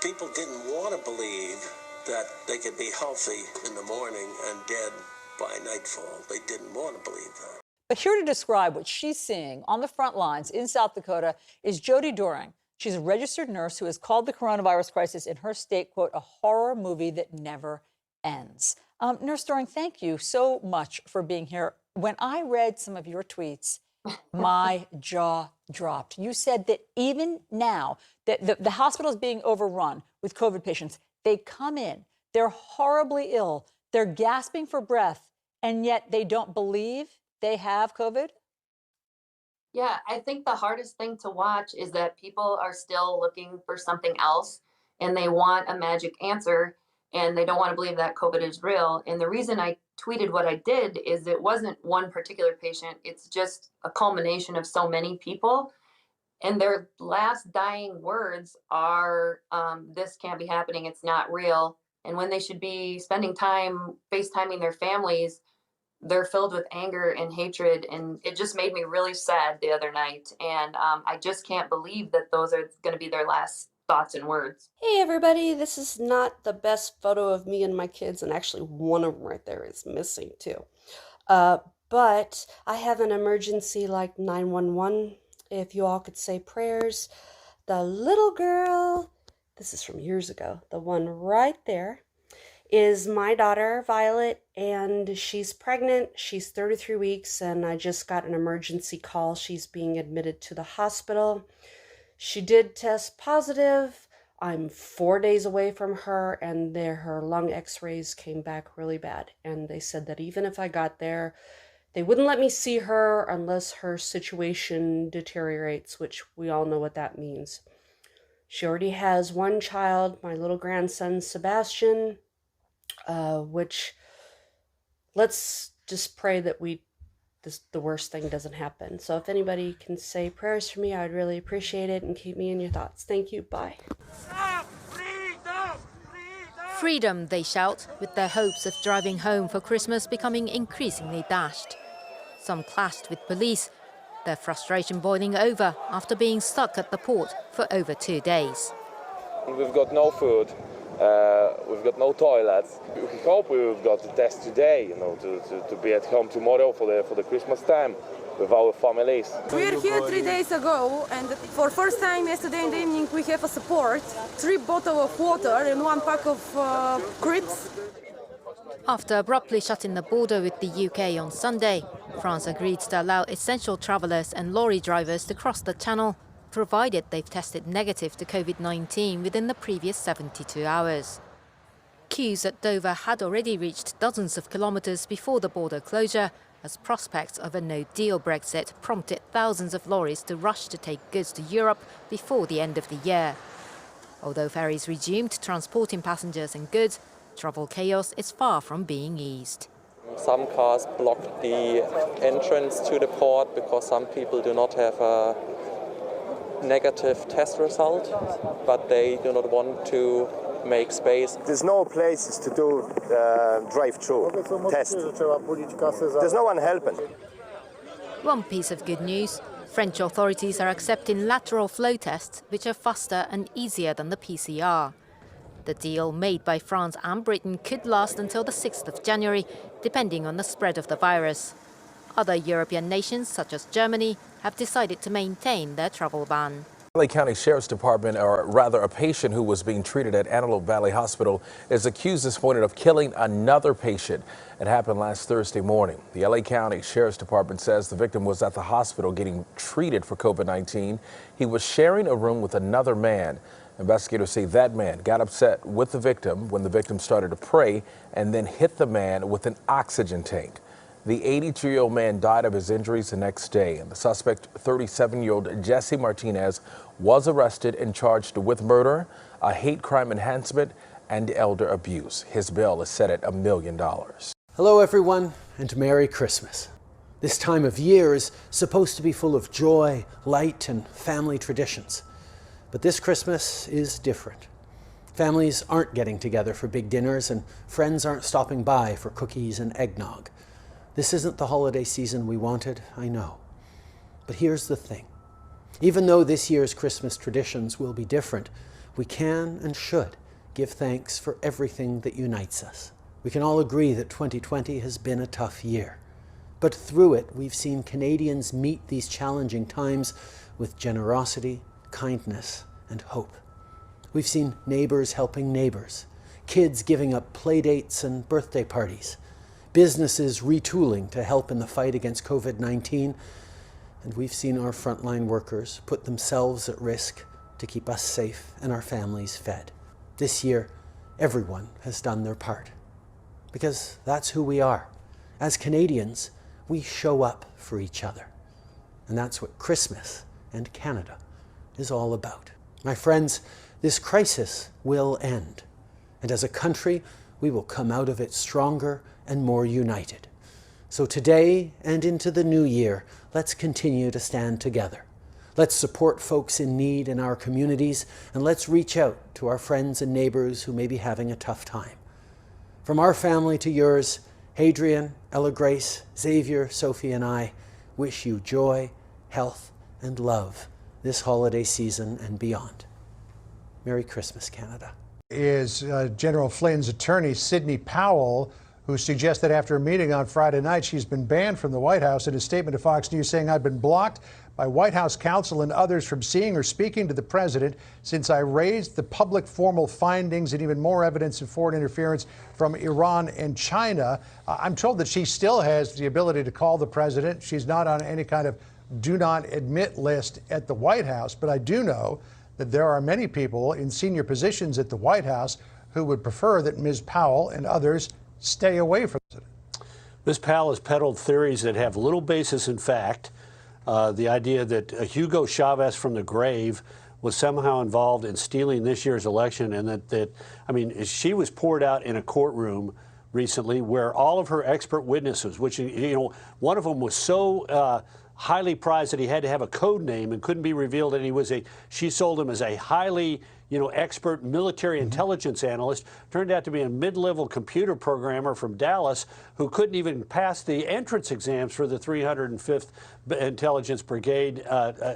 People didn't want to believe that they could be healthy in the morning and dead by nightfall. They didn't want to believe that. But here to describe what she's seeing on the front lines in South Dakota is Jody Doring. She's a registered nurse who has called the coronavirus crisis in her state, quote, a horror movie that never ends. Nurse Doring, thank you so much for being here. When I read some of your tweets, my jaw dropped. You said that even now that the hospital is being overrun with COVID patients. They come in, they're horribly ill, they're gasping for breath, and yet they don't believe they have COVID? Yeah, I think the hardest thing to watch is that people are still looking for something else and they want a magic answer and they don't want to believe that COVID is real. And the reason I tweeted what I did is it wasn't one particular patient, it's just a culmination of so many people. And their last dying words are, this can't be happening, it's not real. And when they should be spending time FaceTiming their families, they're filled with anger and hatred, and it just made me really sad the other night. And I just can't believe that those are going to be their last thoughts and words. Hey everybody, this is not the best photo of me and my kids, and actually one of them right there is missing too. But I have an emergency like 911. If you all could say prayers. The little girl, this is from years ago, the one right there, is my daughter, Violet, and she's pregnant. She's 33 weeks, and I just got an emergency call. She's being admitted to the hospital. She did test positive. I'm 4 days away from her, and her lung x-rays came back really bad. And they said that even if I got there, they wouldn't let me see her unless her situation deteriorates, which we all know what that means. She already has one child, my little grandson, Sebastian, which let's just pray that the worst thing doesn't happen. So if anybody can say prayers for me, I'd really appreciate it, and keep me in your thoughts. Thank you. Bye. Freedom, they shout, with their hopes of driving home for Christmas becoming increasingly dashed. Some clashed with police, their frustration boiling over after being stuck at the port for over 2 days. We've got no food, we've got no toilets. We hope we've got the test today, to be at home tomorrow for the Christmas time with our families. We are here 3 days ago, and for first time yesterday in the evening we have a support, 3 bottles of water and 1 pack of crisps. After abruptly shutting the border with the UK on Sunday, France agreed to allow essential travellers and lorry drivers to cross the channel, provided they've tested negative to COVID-19 within the previous 72 hours. Queues at Dover had already reached dozens of kilometres before the border closure, as prospects of a no-deal Brexit prompted thousands of lorries to rush to take goods to Europe before the end of the year. Although ferries resumed transporting passengers and goods, travel chaos is far from being eased. Some cars blocked the entrance to the port because some people do not have a negative test result, but they do not want to make space. There's no places to do drive-through test. There's no one helping. One piece of good news, French authorities are accepting lateral flow tests, which are faster and easier than the PCR. The deal made by France and Britain could last until the 6th of January, depending on the spread of the virus. Other European nations, such as Germany, have decided to maintain their travel ban. LA County Sheriff's Department, or rather a patient who was being treated at Antelope Valley Hospital, is accused this morning of killing another patient. It happened last Thursday morning. The LA County Sheriff's Department says the victim was at the hospital getting treated for COVID-19. He was sharing a room with another man. Investigators say that man got upset with the victim when the victim started to pray and then hit the man with an oxygen tank. The 82-year-old man died of his injuries the next day, and the suspect, 37-year-old Jesse Martinez, was arrested and charged with murder, a hate crime enhancement, and elder abuse. His bail is set at $1 million. Hello, everyone, and Merry Christmas. This time of year is supposed to be full of joy, light, and family traditions. But this Christmas is different. Families aren't getting together for big dinners, and friends aren't stopping by for cookies and eggnog. This isn't the holiday season we wanted, I know. But here's the thing. Even though this year's Christmas traditions will be different, we can and should give thanks for everything that unites us. We can all agree that 2020 has been a tough year. But through it, we've seen Canadians meet these challenging times with generosity, kindness, and hope. We've seen neighbors helping neighbors, kids giving up play dates and birthday parties, businesses retooling to help in the fight against COVID-19, and we've seen our frontline workers put themselves at risk to keep us safe and our families fed. This year, everyone has done their part, because that's who we are. As Canadians, we show up for each other. And that's what Christmas and Canada is all about. My friends, this crisis will end. And as a country, we will come out of it stronger and more united. So today and into the new year, let's continue to stand together. Let's support folks in need in our communities, and let's reach out to our friends and neighbors who may be having a tough time. From our family to yours, Hadrian, Ella Grace, Xavier, Sophie, and I wish you joy, health, and love this holiday season and beyond. Merry Christmas, Canada. Is General Flynn's attorney, Sidney Powell, who suggests that after a meeting on Friday night, she's been banned from the White House. In a statement to Fox News saying, "I've been blocked by White House counsel and others from seeing or speaking to the president since I raised the public formal findings and even more evidence of foreign interference from Iran and China." I'm told that she still has the ability to call the president. She's not on any kind of do not admit list at the White House. But I do know that there are many people in senior positions at the White House who would prefer that Ms. Powell and others stay away from it. Ms. Powell has peddled theories that have little basis in fact. The idea that Hugo Chavez from the grave was somehow involved in stealing this year's election, and that she was poured out in a courtroom recently where all of her expert witnesses, which, one of them was so highly prized that he had to have a code name and couldn't be revealed, and she sold him as a highly expert military intelligence analyst, turned out to be a mid-level computer programmer from Dallas who couldn't even pass the entrance exams for the 305th Intelligence Brigade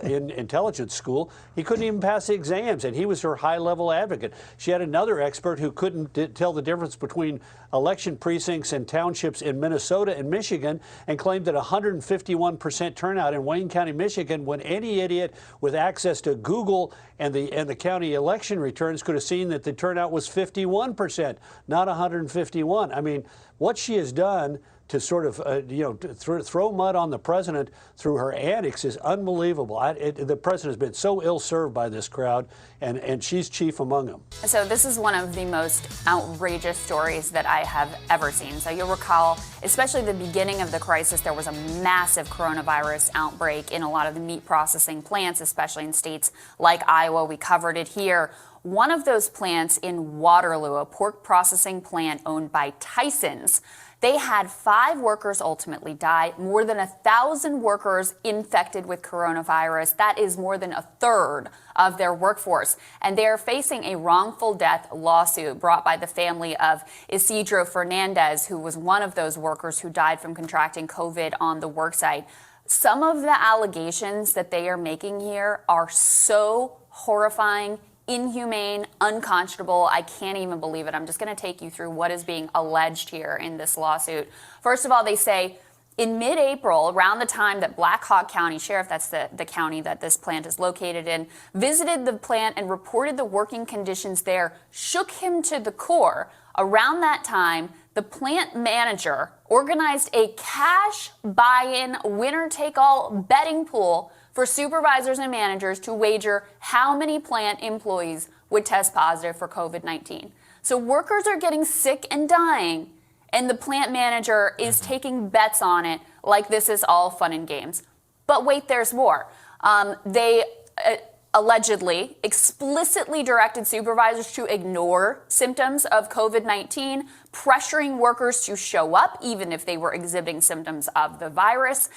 in intelligence school. He couldn't even pass the exams, and he was her high-level advocate. She had another expert who couldn't tell the difference between election precincts and townships in Minnesota and Michigan, and claimed that 151% turnout in Wayne County, Michigan, when any idiot with access to Google and the county election returns could have seen that the turnout was 51%, not 151. I mean, what she has done to sort of, to throw mud on the president through her antics is unbelievable. The president has been so ill-served by this crowd, and she's chief among them. So this is one of the most outrageous stories that I have ever seen. So you'll recall, especially the beginning of the crisis, there was a massive coronavirus outbreak in a lot of the meat processing plants, especially in states like Iowa. We covered it here. One of those plants in Waterloo, a pork processing plant owned by Tyson's, they had 5 workers ultimately die, more than 1,000 workers infected with coronavirus. That is more than a third of their workforce. And they are facing a wrongful death lawsuit brought by the family of Isidro Fernandez, who was one of those workers who died from contracting COVID on the worksite. Some of the allegations that they are making here are so horrifying, inhumane, unconscionable. I can't even believe it. I'm just going to take you through what is being alleged here in this lawsuit. First of all, they say in mid-April, around the time that Black Hawk County Sheriff, that's the county that this plant is located in, visited the plant and reported the working conditions there, shook him to the core. Around that time, the plant manager organized a cash buy-in, winner-take-all betting pool for supervisors and managers to wager how many plant employees would test positive for COVID-19. So workers are getting sick and dying, and the plant manager is taking bets on it like this is all fun and games. But wait, there's more. They allegedly explicitly directed supervisors to ignore symptoms of COVID-19, pressuring workers to show up even if they were exhibiting symptoms of the virus.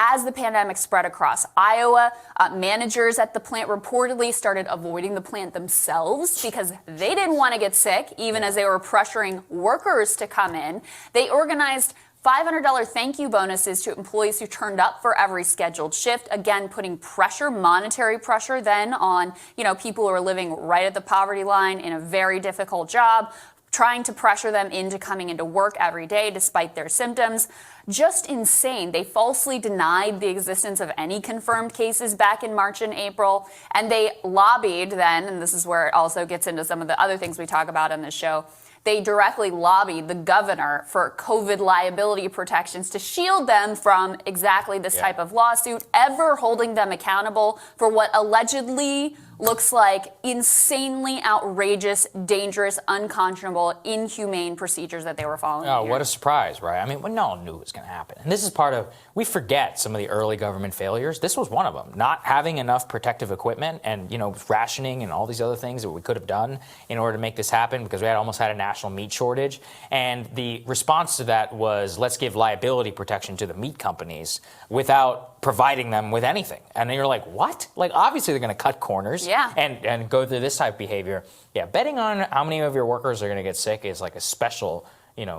As the pandemic spread across Iowa, managers at the plant reportedly started avoiding the plant themselves because they didn't want to get sick, even as they were pressuring workers to come in. They organized $500 thank you bonuses to employees who turned up for every scheduled shift, again, putting pressure, monetary pressure then on, people who are living right at the poverty line in a very difficult job, trying to pressure them into coming into work every day despite their symptoms. Just insane. They falsely denied the existence of any confirmed cases back in March and April, and they lobbied then, and this is where it also gets into some of the other things we talk about on this show, they directly lobbied the governor for COVID liability protections to shield them from exactly this type of lawsuit, ever holding them accountable for what allegedly looks like insanely outrageous, dangerous, unconscionable, inhumane procedures that they were following. Oh, what a surprise, right? I mean, no one knew it was going to happen. And this is part of, we forget some of the early government failures. This was one of them. Not having enough protective equipment and, rationing and all these other things that we could have done in order to make this happen, because we almost had a national meat shortage. And the response to that was, let's give liability protection to the meat companies without providing them with anything. And then you're like, what? Like, obviously they're going to cut corners and go through this type of behavior. Yeah, betting on how many of your workers are going to get sick is like a special,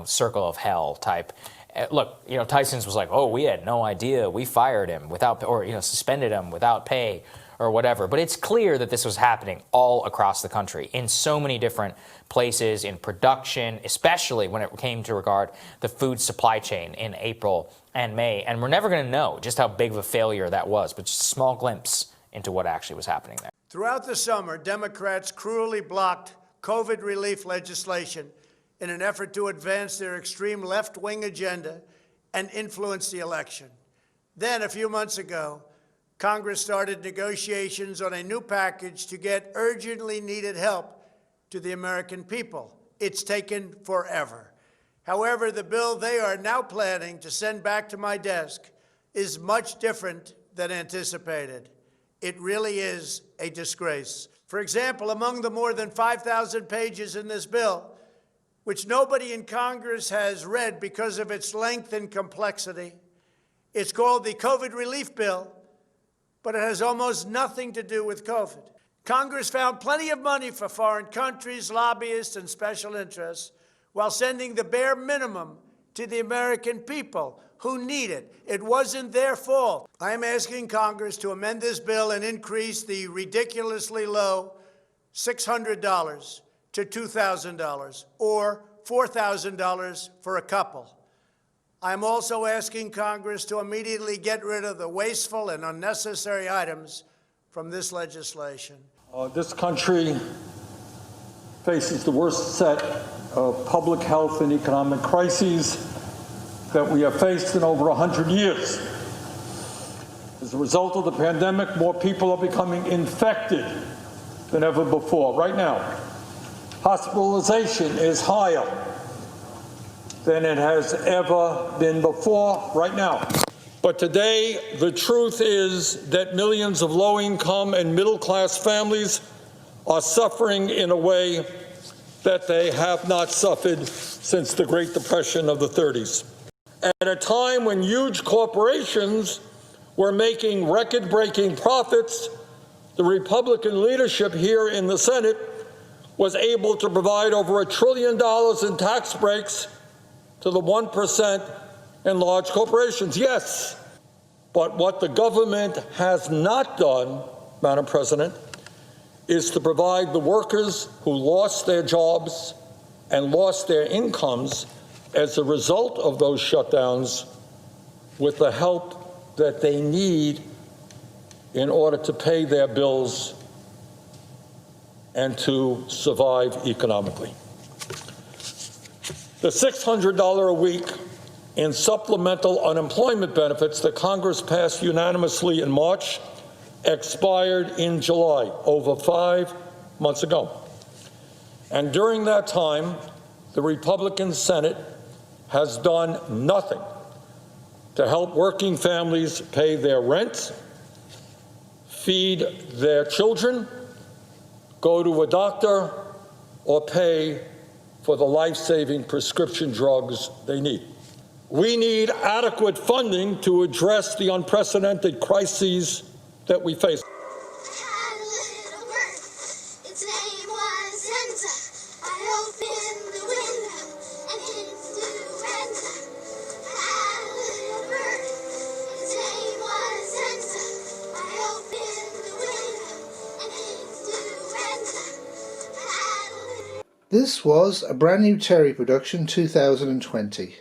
circle of hell type. Look, Tyson's was like, oh, we had no idea. We fired him without, or, suspended him without pay or whatever. But it's clear that this was happening all across the country in so many different places in production, especially when it came to regard the food supply chain in April and May. And we're never going to know just how big of a failure that was, but just a small glimpse into what actually was happening there. Throughout the summer, Democrats cruelly blocked COVID relief legislation in an effort to advance their extreme left-wing agenda and influence the election. Then, a few months ago, Congress started negotiations on a new package to get urgently needed help to the American people. It's taken forever. However, the bill they are now planning to send back to my desk is much different than anticipated. It really is a disgrace. For example, among the more than 5,000 pages in this bill, which nobody in Congress has read because of its length and complexity, it's called the COVID Relief Bill, but it has almost nothing to do with COVID. Congress found plenty of money for foreign countries, lobbyists, and special interests, while sending the bare minimum to the American people who need it. It wasn't their fault. I am asking Congress to amend this bill and increase the ridiculously low $600 to $2,000 or $4,000 for a couple. I'm also asking Congress to immediately get rid of the wasteful and unnecessary items from this legislation. This country faces the worst set of public health and economic crises that we have faced in over 100 years. As a result of the pandemic, more people are becoming infected than ever before. Right now, hospitalization is higher than it has ever been before right now. But today, the truth is that millions of low-income and middle-class families are suffering in a way that they have not suffered since the Great Depression of the 30s. At a time when huge corporations were making record-breaking profits, the Republican leadership here in the Senate was able to provide over $1 trillion in tax breaks to the 1% in large corporations. Yes, but what the government has not done, Madam President, is to provide the workers who lost their jobs and lost their incomes as a result of those shutdowns with the help that they need in order to pay their bills and to survive economically. The $600 a week in supplemental unemployment benefits that Congress passed unanimously in March expired in July, over 5 months ago. And during that time, the Republican Senate has done nothing to help working families pay their rent, feed their children, go to a doctor, or pay for the life-saving prescription drugs they need. We need adequate funding to address the unprecedented crises that we face. This was a brand new Terry production 2020.